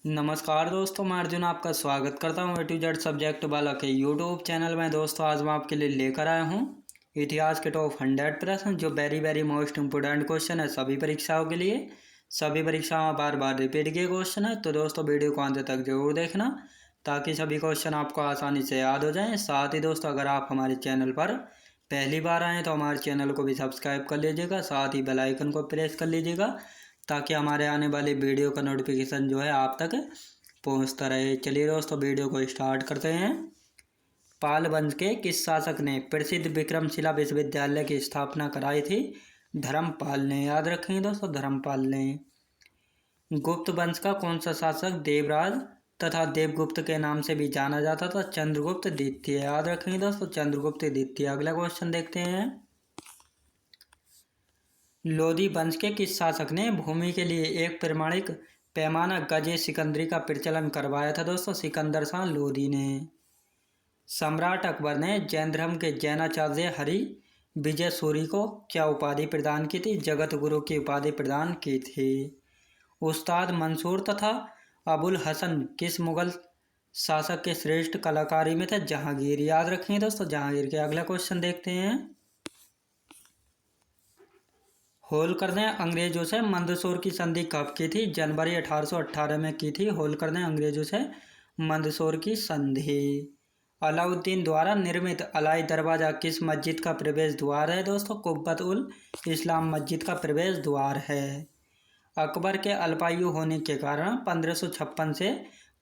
नमस्कार दोस्तों, मैं अर्जुन आपका स्वागत करता हूँ ए टू जेड सब्जेक्ट वाला के यूट्यूब चैनल में। दोस्तों आज मैं आपके लिए लेकर आया हूँ इतिहास के टॉप 100 प्रश्न जो वेरी मोस्ट इम्पोर्टेंट क्वेश्चन है सभी परीक्षाओं के लिए। सभी परीक्षाओं में बार बार रिपीट किए क्वेश्चन है, तो दोस्तों वीडियो को अंत तक जरूर देखना ताकि सभी क्वेश्चन आपको आसानी से याद हो जाएँ। साथ ही दोस्तों अगर आप हमारे चैनल पर पहली बार आएँ तो हमारे चैनल को भी सब्सक्राइब कर लीजिएगा, साथ ही बेल आइकन को प्रेस कर लीजिएगा ताकि हमारे आने वाली वीडियो का नोटिफिकेशन जो है आप तक पहुंचता रहे। चलिए दोस्तों वीडियो को स्टार्ट करते हैं। पाल वंश के किस शासक ने प्रसिद्ध विक्रमशिला विश्वविद्यालय की स्थापना कराई थी? धर्मपाल ने। याद रखेंगे दोस्तों, धर्मपाल ने। गुप्त वंश का कौन सा शासक देवराज तथा देवगुप्त के नाम से भी जाना जाता था? चंद्रगुप्त द्वितीय। याद रखेंगे दोस्तों, चंद्रगुप्त द्वितीय। अगला क्वेश्चन देखते हैं। लोदी वंश के किस शासक ने भूमि के लिए एक प्रमाणिक पैमाना गजे सिकंदरी का प्रचलन करवाया था? दोस्तों सिकंदर शाह लोदी ने। सम्राट अकबर ने जैन धर्म के जैनाचार्य हरि विजय सूरी को क्या उपाधि प्रदान की थी? जगत गुरु की उपाधि प्रदान की थी। उस्ताद मंसूर तथा अबुल हसन किस मुगल शासक के श्रेष्ठ कलाकारी में थे? जहांगीर। याद रखेंगे दोस्तों, जहांगीर के। अगला क्वेश्चन देखते हैं। होलकर ने अंग्रेजों से मंदसौर की संधि कब की थी? जनवरी 1818 में की थी होलकर ने अंग्रेजों से मंदसौर की संधि। अलाउद्दीन द्वारा निर्मित अलाई दरवाज़ा किस मस्जिद का प्रवेश द्वार है? दोस्तों कुब्बत उल इस्लाम मस्जिद का प्रवेश द्वार है। अकबर के अल्पायु होने के कारण 1556 से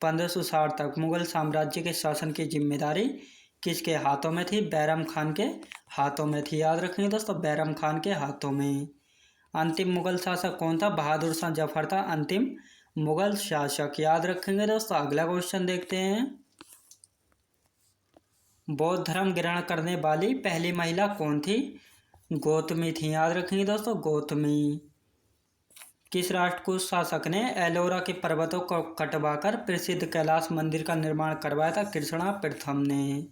1560 तक मुगल साम्राज्य के शासन की जिम्मेदारी किसके हाथों में थी? बैरम खान के हाथों में थी। याद रखेंगे दोस्तों, बैरम खान के हाथों में। अंतिम मुगल शासक कौन था? बहादुर शाह जफर था अंतिम मुगल शासक। याद रखेंगे दोस्तों। अगला क्वेश्चन देखते हैं। बौद्ध धर्म ग्रहण करने वाली पहली महिला कौन थी? गौतमी थी। याद रखेंगे दोस्तों, गौतमी। किस राष्ट्रकूट शासक ने एलोरा के पर्वतों को कटवाकर प्रसिद्ध कैलाश मंदिर का निर्माण करवाया था? कृष्णा प्रथम ने।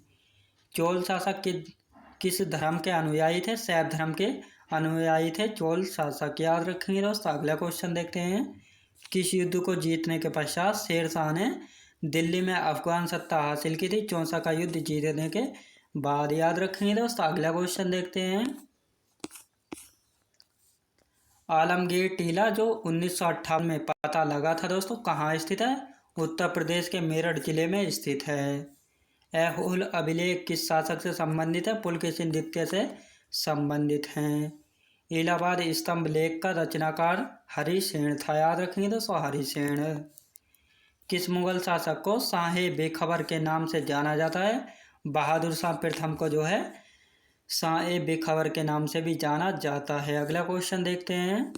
चोल शासक किस धर्म के अनुयायी थे? शैव धर्म के अनुयायी थे चोल शासक। याद रखेंगे दोस्तों। अगला क्वेश्चन देखते हैं। किस युद्ध को जीतने के पश्चात शेर शाह ने दिल्ली में अफगान सत्ता हासिल की थी? चौसा का युद्ध जीतने के बाद। याद रखेंगे दोस्तों। अगला क्वेश्चन देखते हैं। आलमगीर टीला जो 1958 में पता लगा था दोस्तों कहाँ स्थित है? उत्तर प्रदेश के मेरठ जिले में स्थित है। ऐहोल अभिलेख किस शासक से संबंधित है? पुलकेशिन द्वितीय से संबंधित हैं। इलाहाबाद स्तंभ लेख का रचनाकार हरिसेन था। याद रखेंगे दोस्तों, हरिसेन। किस मुगल शासक को शाहे बेखबर के नाम से जाना जाता है? बहादुर शाह प्रथम को जो है शाहे बेखबर के नाम से भी जाना जाता है। अगला क्वेश्चन देखते हैं।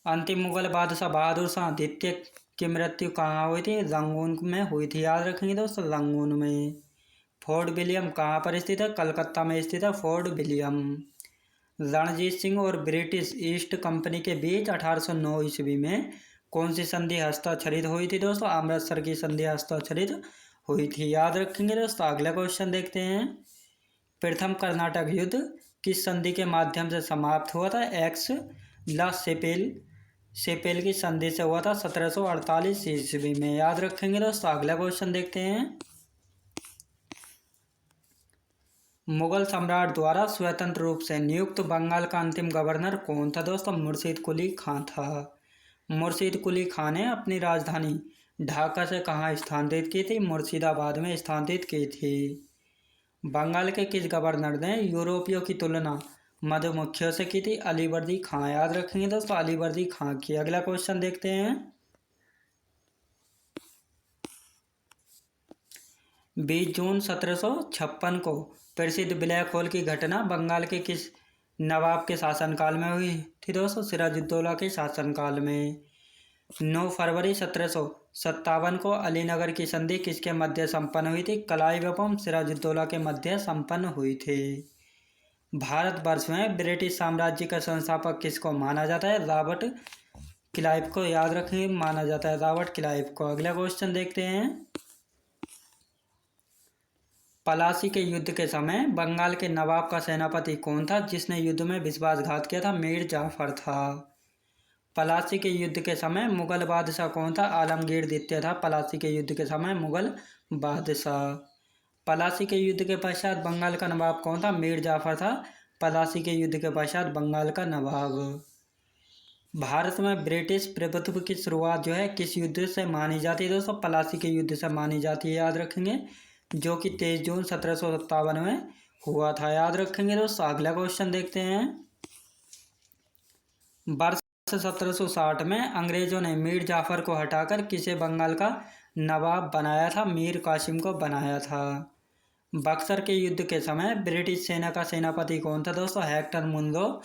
अंतिम मुगल बादशाह बहादुर शाह द्वितीय की मृत्यु कहाँ हुई थी? रंगून में हुई थी। याद रखेंगे दोस्तों, रंगून में। फोर्ट विलियम कहाँ पर स्थित है? कलकत्ता में स्थित है फोर्ट विलियम। रणजीत सिंह और ब्रिटिश ईस्ट कंपनी के बीच 1809 ईस्वी में कौन सी संधि हस्ताक्षरित हुई थी? दोस्तों अमृतसर की संधि हस्ताक्षरित हुई थी। याद रखेंगे दोस्तों। अगला क्वेश्चन देखते हैं। प्रथम कर्नाटक युद्ध किस संधि के माध्यम से समाप्त हुआ था? एक्स ला सेपेल की संधि से हुआ था 1748 ईस्वी में। याद रखेंगे दोस्तों। अगला क्वेश्चन देखते हैं। मुगल सम्राट द्वारा स्वतंत्र रूप से नियुक्त बंगाल का अंतिम गवर्नर कौन था? दोस्तों मुर्शीद कुली खां था। मुर्शीद कुली खां ने अपनी राजधानी ढाका से कहाँ स्थानांतरित की थी? मुर्शिदाबाद में स्थानांतरित की थी। बंगाल के किस गवर्नर ने यूरोपियों की तुलना मधुमक्खियों से की थी? अलीवर्दी खां। याद रखेंगे दोस्तों, अलीवर्दी खां की। अगला क्वेश्चन देखते हैं। 20 जून 1756 को प्रसिद्ध ब्लैक होल की घटना बंगाल के किस नवाब के शासनकाल में हुई थी? दोस्तों सिराजुद्दौला के शासनकाल में। 9 फरवरी 1757 को अलीनगर की संधि किसके मध्य संपन्न हुई थी? क्लाइव एवं सिराजुद्दौला के मध्य संपन्न हुई थी। भारतवर्ष में ब्रिटिश साम्राज्य का संस्थापक किसको माना जाता है? रॉबर्ट क्लाइव को। याद रखें, माना जाता है रॉबर्ट क्लाइव को। अगला क्वेश्चन देखते हैं। पलासी के युद्ध के समय बंगाल के नवाब का सेनापति कौन था जिसने युद्ध में विश्वासघात किया था? मीर जाफर था। प्लासी के युद्ध के समय मुगल बादशाह कौन था? आलमगीर द्वितीय था प्लासी के युद्ध के समय मुगल बादशाह। प्लासी के युद्ध के पश्चात बंगाल का नवाब कौन था? मीर जाफर था प्लासी के युद्ध के पश्चात बंगाल का नवाब। भारत में ब्रिटिश प्रभुत्व की शुरुआत जो है किस युद्ध से मानी जाती है दोस्तों? प्लासी के युद्ध से मानी जाती है, याद रखेंगे, जो कि 23 जून 1757 में हुआ था, याद रखेंगे दोस्तों। अगला क्वेश्चन देखते हैं। वर्ष 1760 में अंग्रेजों ने मीर जाफर को हटाकर किसे बंगाल का नवाब बनाया था? मीर कासिम को बनाया था। बक्सर के युद्ध के समय ब्रिटिश सेना का सेनापति कौन था दोस्तों? हेक्टर मुनरो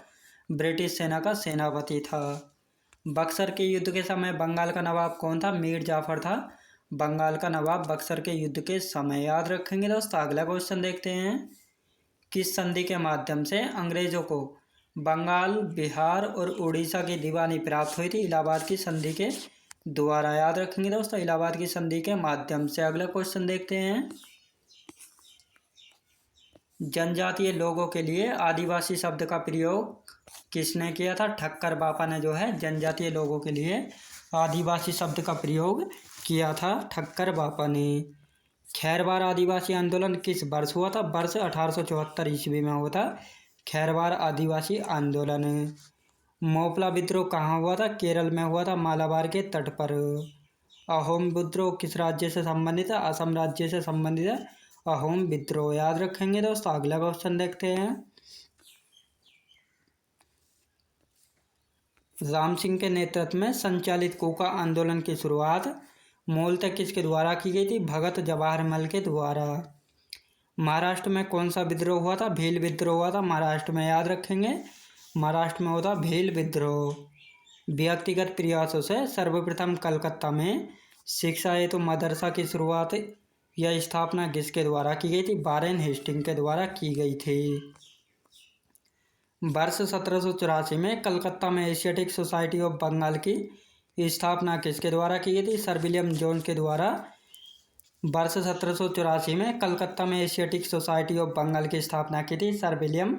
ब्रिटिश सेना का सेनापति था। बक्सर के युद्ध के समय बंगाल का नवाब कौन था? मीर जाफर था बंगाल का नवाब बक्सर के युद्ध के समय, याद रखेंगे दोस्तों। अगला क्वेश्चन देखते हैं। किस संधि के माध्यम से अंग्रेजों को बंगाल, बिहार और उड़ीसा की दीवानी प्राप्त हुई थी? इलाहाबाद की संधि के द्वारा, याद रखेंगे दोस्तों, इलाहाबाद की संधि के माध्यम से। अगला क्वेश्चन देखते हैं। जनजातीय लोगों के लिए आदिवासी शब्द का प्रयोग किसने किया था? ठक्कर बापा ने जो है जनजातीय लोगों के लिए आदिवासी शब्द का प्रयोग किया था, ठक्कर बापा ने। खैरवार आदिवासी आंदोलन किस वर्ष हुआ था? वर्ष 1874 ईस्वी में हुआ था खैरवार आदिवासी आंदोलन। मोपला विद्रोह कहाँ हुआ था? केरल में हुआ था, मालाबार के तट पर। अहोम विद्रोह किस राज्य से संबंधित है? असम राज्य से संबंधित है अहोम विद्रोह, याद रखेंगे दोस्तों। अगला क्वेश्चन देखते हैं। राम सिंह के नेतृत्व में संचालित कोका आंदोलन की शुरुआत मूलतः किसके द्वारा की गई थी? भगत जवाहरलाल के द्वारा। महाराष्ट्र में कौन सा विद्रोह हुआ था? भील विद्रोह हुआ था महाराष्ट्र में, याद रखेंगे, महाराष्ट्र में होता भील विद्रोह। व्यक्तिगत प्रयासों से सर्वप्रथम कलकत्ता में शिक्षा हेतु मदरसा की शुरुआत या स्थापना किसके द्वारा की गई थी? वारेन हेस्टिंग के द्वारा की गई थी। वर्ष 1784 में कलकत्ता में एशियाटिक सोसाइटी ऑफ बंगाल की स्थापना किसके द्वारा की गई थी? सर विलियम जोन्स के द्वारा। वर्ष 1784 में कलकत्ता में एशियाटिक सोसाइटी ऑफ बंगाल की स्थापना की थी सर विलियम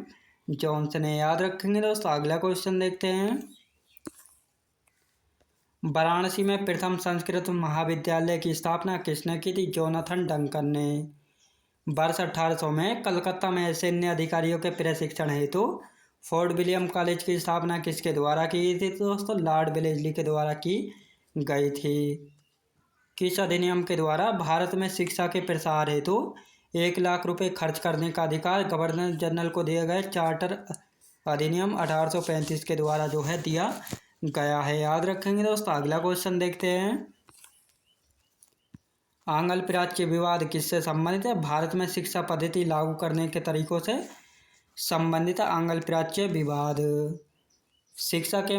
जोन्स ने, याद रखेंगे दोस्तों। अगला क्वेश्चन देखते हैं। वाराणसी में प्रथम संस्कृत महाविद्यालय की स्थापना किसने की थी? जोनाथन डंकन ने। वर्ष 1800 में कलकत्ता में सैन्य अधिकारियों के प्रशिक्षण हेतु फोर्ट विलियम कॉलेज की स्थापना किसके द्वारा की गई थी दोस्तों? लॉर्ड वेलेस्ली के द्वारा की गई थी। किस अधिनियम के द्वारा भारत में शिक्षा के प्रसार हेतु 1 लाख रुपए खर्च करने का अधिकार गवर्नर जनरल को दिया गया? चार्टर अधिनियम 1835 के द्वारा जो है दिया गया है, याद रखेंगे दोस्तों। अगला क्वेश्चन देखते हैं। आंग्ल प्राच्य विवाद किससे संबंधित है? भारत में शिक्षा पद्धति लागू करने के तरीकों से संबंधित आंग्ल प्राच्य विवाद। शिक्षा के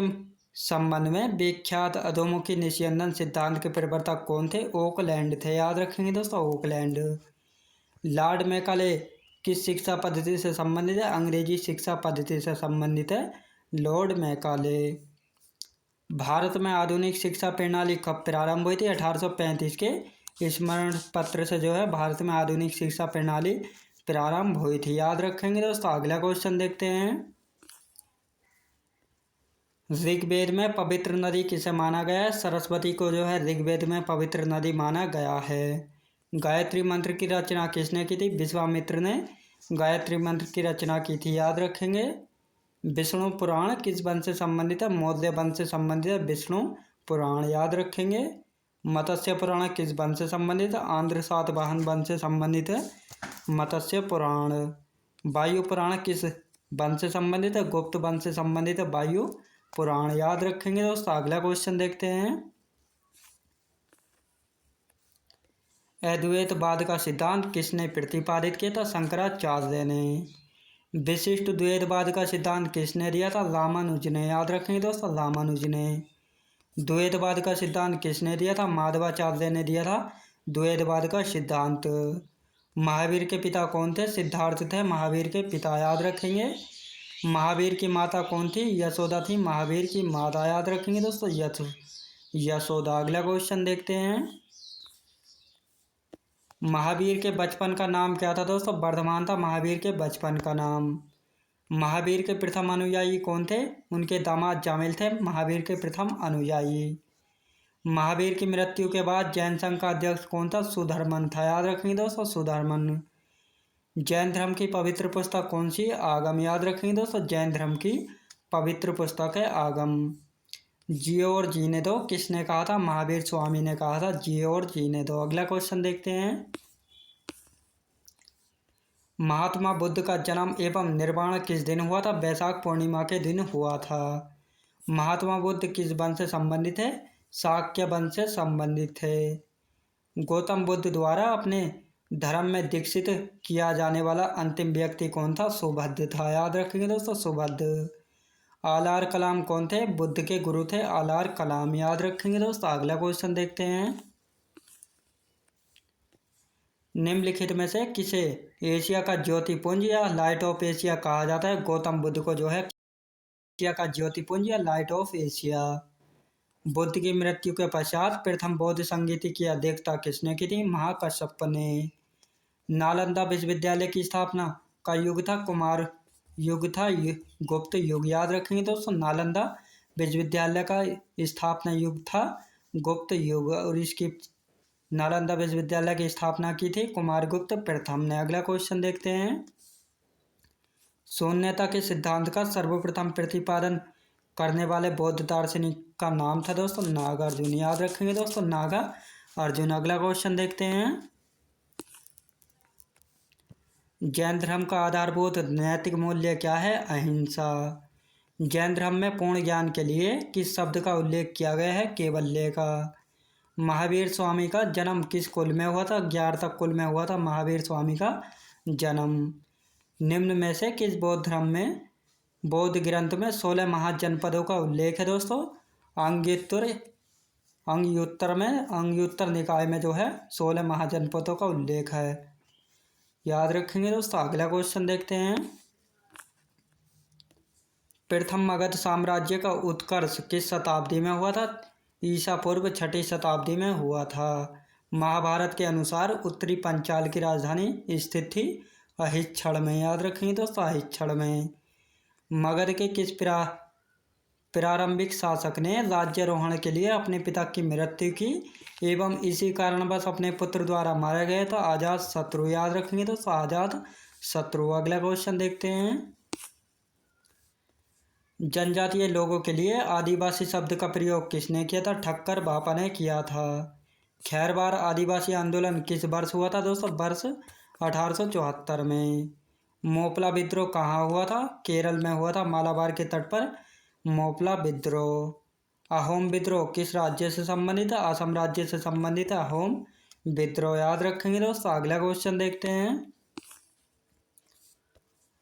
संबंध में विख्यात अधोमुखी निस्यंदन सिद्धांत के प्रवर्तक कौन थे? ओकलैंड थे, याद रखेंगे दोस्तों, ओकलैंड। लॉर्ड मैकाले किस शिक्षा पद्धति से संबंधित है? अंग्रेजी शिक्षा पद्धति से संबंधित है लॉर्ड मैकाले। भारत में आधुनिक शिक्षा प्रणाली कब प्रारंभ हुई थी? 1835 के स्मरण पत्र से जो है भारत में आधुनिक शिक्षा प्रणाली प्रारंभ हुई थी, याद रखेंगे दोस्तों। अगला क्वेश्चन देखते हैं। ऋग्वेद में पवित्र नदी किसे माना गया है? सरस्वती को जो है ऋग्वेद में पवित्र नदी माना गया है। गायत्री मंत्र की रचना किसने की थी? विश्वामित्र ने गायत्री मंत्र की रचना की थी, याद रखेंगे। विष्णु पुराण किस वंश से संबंधित है? मौर्य वंश से संबंधित है विष्णु पुराण, याद रखेंगे। मत्स्य पुराण किस वंश से संबंधित है? आंध्र सातवाहन वंश से संबंधित है मत्स्य पुराण। वायु पुराण किस वंश से संबंधित है? गुप्त वंश से संबंधित है वायु पुराण, याद रखेंगे दोस्तों। अगला क्वेश्चन देखते हैं। अद्वैतवाद का सिद्धांत किसने प्रतिपादित किया था? शंकराचार्य ने। विशिष्ट द्वैतवाद का सिद्धांत किसने दिया था? रामानुज ने, याद रखेंगे दोस्तों, रामानुज ने। द्वैतवाद का सिद्धांत किसने दिया था? माधवाचार्य ने दिया था द्वैतवाद का सिद्धांत। महावीर के पिता कौन थे? सिद्धार्थ थे महावीर के पिता, याद रखेंगे। महावीर की माता कौन थी? यशोदा थी महावीर की माता, याद रखेंगे दोस्तों, यशोदा। अगला क्वेश्चन देखते हैं। महावीर के बचपन का नाम क्या था दोस्तों? वर्धमान था महावीर के बचपन का नाम। महावीर के प्रथम अनुयायी कौन थे? उनके दामाद जामिल थे महावीर के प्रथम अनुयायी। महावीर की मृत्यु के बाद जैन संघ का अध्यक्ष कौन था? सुधर्मन था। याद रखेंगे दोस्तों, सुधर्मन। जैन धर्म की पवित्र पुस्तक कौन सी? आगम। याद रखेंगे दोस्तों, जैन धर्म की पवित्र पुस्तक है आगम। जियो और जीने दो किसने कहा था? महावीर स्वामी ने कहा था, जियो और जीने दो। अगला क्वेश्चन देखते हैं। महात्मा बुद्ध का जन्म एवं निर्वाण किस दिन हुआ था? वैशाख पूर्णिमा के दिन हुआ था। महात्मा बुद्ध किस वंश से संबंधित है? शाक्य वंश से संबंधित है। गौतम बुद्ध द्वारा अपने धर्म में दीक्षित किया जाने वाला अंतिम व्यक्ति कौन था? सुभद्र था। याद रखेंगे दोस्तों, सुभद्र। आलार कलाम कौन थे? बुद्ध के गुरु थे आलार कलाम। याद रखेंगे दोस्तों। अगला क्वेश्चन देखते हैं। निम्नलिखित में से किसे एशिया का ज्योतिपुंज या लाइट ऑफ एशिया कहा जाता है? गौतम बुद्ध को जो है एशिया का ज्योतिपुंज या लाइट ऑफ एशिया। बुद्ध की मृत्यु के पश्चात प्रथम बौद्ध संगीति की अध्यक्षता किसने की थी? महाकश्यप ने। नालंदा विश्वविद्यालय की स्थापना का युग था? कुमार युग था, गुप्त युग। याद रखेंगे दोस्तों, नालंदा विश्वविद्यालय का स्थापना युग था गुप्त युग, और इसकी नालंदा विश्वविद्यालय की स्थापना की थी कुमारगुप्त प्रथम ने। अगला क्वेश्चन देखते हैं। शून्यता के सिद्धांत का सर्वप्रथम प्रतिपादन करने वाले बौद्ध दार्शनिक का नाम था दोस्तों नागार्जुन। याद रखेंगे दोस्तों, नागार्जुन। अगला क्वेश्चन देखते हैं। जैन धर्म का आधारभूत नैतिक मूल्य क्या है? अहिंसा। जैन धर्म में पूर्ण ज्ञान के लिए किस शब्द का उल्लेख किया गया है? केवल्य का। महावीर स्वामी का जन्म किस कुल में हुआ था? ज्ञातक कुल में हुआ था महावीर स्वामी का जन्म। निम्न में से किस बौद्ध धर्म में बौद्ध ग्रंथ में 16 महाजनपदों का उल्लेख है दोस्तों? अंगयुत्तर निकाय में जो है 16 महाजनपदों का उल्लेख है। याद रखेंगे दोस्तों। अगला क्वेश्चन देखते हैं। प्रथम मगध साम्राज्य का उत्कर्ष किस शताब्दी में हुआ था? ईसा पूर्व 6ठी शताब्दी में हुआ था। महाभारत के अनुसार उत्तरी पंचाल की राजधानी स्थित थी अहिच्छड़ में। याद रखेंगे दोस्तों, अहिच्छड़ में। मगध के किस प्रारंभिक शासक ने राज्यारोहण के लिए अपने पिता की मृत्यु की एवं इसी कारणवश अपने पुत्र द्वारा मारा गया था? अजात शत्रु। याद रखेंगे दोस्तों, अजात शत्रु। अगला क्वेश्चन देखते हैं। जनजातीय लोगों के लिए आदिवासी शब्द का प्रयोग किसने किया था? ठक्कर बापा ने किया था। खैरवार आदिवासी आंदोलन किस वर्ष हुआ था दोस्तों? वर्ष 1874 में। मोपला विद्रोह कहाँ हुआ था? केरल में हुआ था, मालाबार के तट पर मोपला विद्रोह। अहोम विद्रोह किस राज्य से संबंधित है? असम राज्य से संबंधित है अहोम विद्रोह। याद रखेंगे दोस्तों। अगला क्वेश्चन देखते हैं।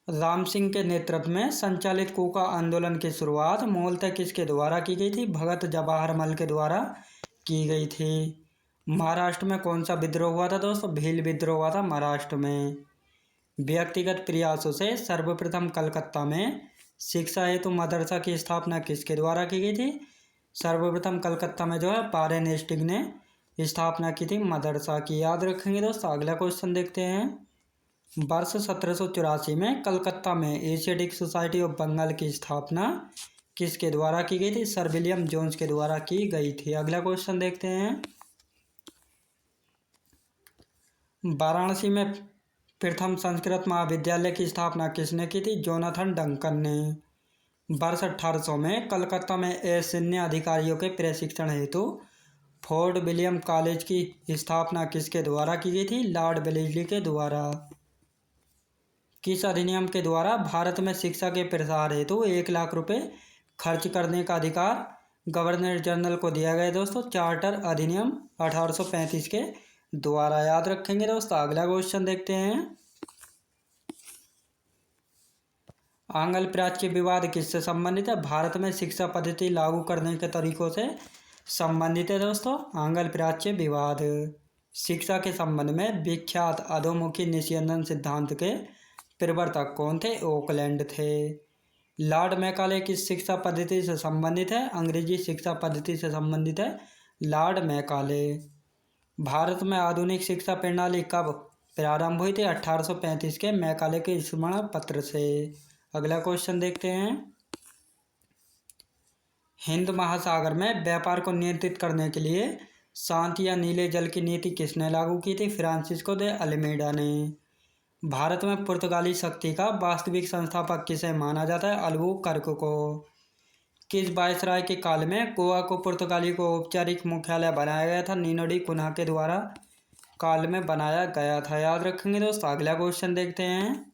राम सिंह के नेतृत्व में संचालित कोका आंदोलन की शुरुआत मूलतः किसके द्वारा की गई थी? भगत जवाहरमल के द्वारा की गई थी। महाराष्ट्र में कौन सा विद्रोह हुआ था दोस्तों? भील विद्रोह हुआ था महाराष्ट्र में। व्यक्तिगत प्रयासों से सर्वप्रथम कलकत्ता में शिक्षा हेतु मदरसा की स्थापना किसके द्वारा की गई थी? सर्वप्रथम कलकत्ता में जो है पारेन हेस्टिंग ने स्थापना की थी मदरसा की। याद रखेंगे दोस्तों। अगला क्वेश्चन देखते हैं। वर्ष 1784 में कलकत्ता में एशियाटिक सोसाइटी ऑफ बंगाल की स्थापना किसके द्वारा की गई थी? सर विलियम जोन्स के द्वारा की गई थी। अगला क्वेश्चन देखते हैं। वाराणसी में प्रथम संस्कृत महाविद्यालय की स्थापना किसने की थी? जोनाथन डंकन ने। वर्ष 1800 में कलकत्ता में असैन्य अधिकारियों के प्रशिक्षण हेतु फोर्ट विलियम कॉलेज की स्थापना किसके द्वारा की गई थी? लॉर्ड वेलेस्ली के द्वारा। किस अधिनियम के द्वारा भारत में शिक्षा के प्रसार हेतु 1 लाख रुपए खर्च करने का अधिकार गवर्नर जनरल को दिया गया दोस्तों? चार्टर अधिनियम 1835 के द्वारा। याद रखेंगे दोस्तों। अगला क्वेश्चन देखते हैं। आंग्ल प्राच्य विवाद किससे संबंधित है? भारत में शिक्षा पद्धति लागू करने के तरीकों से संबंधित है दोस्तों। आंग्ल प्राच्य विवाद शिक्षा के संबंध में विख्यात अधोमुखी निस्यंदन सिद्धांत के प्रवर्तक कौन थे? ओकलैंड थे। लॉर्ड मैकाले किस शिक्षा पद्धति से संबंधित है? अंग्रेजी शिक्षा पद्धति से संबंधित है लॉर्ड मैकाले। भारत में आधुनिक शिक्षा प्रणाली कब प्रारंभ हुई थी? 1835 के मैकाले के स्मरण पत्र से। अगला क्वेश्चन देखते हैं। हिंद महासागर में व्यापार को नियंत्रित करने के लिए शांत या नीले जल की नीति किसने लागू की थी? फ्रांसिस्को दे अल्मेडा ने। भारत में पुर्तगाली शक्ति का वास्तविक संस्थापक किसे माना जाता है? अल्बुकर्क को। किस वायसराय के काल में गोवा को पुर्तगाली को औपचारिक मुख्यालय बनाया गया था? नीनो डी कुन्हा के द्वारा काल में बनाया गया था, याद रखेंगे दोस्तों। अगला क्वेश्चन देखते हैं।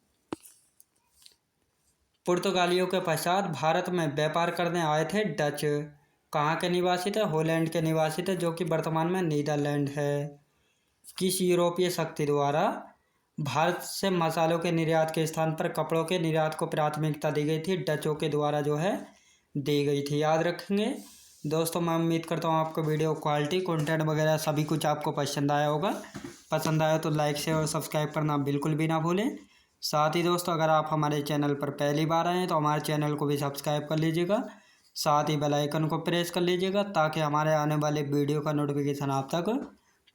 पुर्तगालियों के पश्चात भारत में व्यापार करने आए थे डच। कहाँ के निवासी थे? हॉलैंड के निवासी थे, जो कि वर्तमान में नीदरलैंड है। किस यूरोपीय शक्ति द्वारा भारत से मसालों के निर्यात के स्थान पर कपड़ों के निर्यात को प्राथमिकता दी गई थी? डचों के द्वारा जो है दी गई थी, याद रखेंगे दोस्तों। मैं उम्मीद करता हूँ आपको वीडियो क्वालिटी कंटेंट वगैरह सभी कुछ आपको पसंद आया होगा। पसंद आया तो लाइक शेयर और सब्सक्राइब करना बिल्कुल भी ना भूलें। साथ ही दोस्तों, अगर आप हमारे चैनल पर पहली बार आए हैं तो हमारे चैनल को भी सब्सक्राइब कर लीजिएगा। साथ ही बेल आइकन को प्रेस कर लीजिएगा, ताकि हमारे आने वाले वीडियो का नोटिफिकेशन आप तक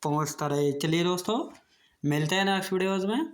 पहुंचता रहे। चलिए दोस्तों, मिलते हैं नेक्स्ट वीडियोज़ में।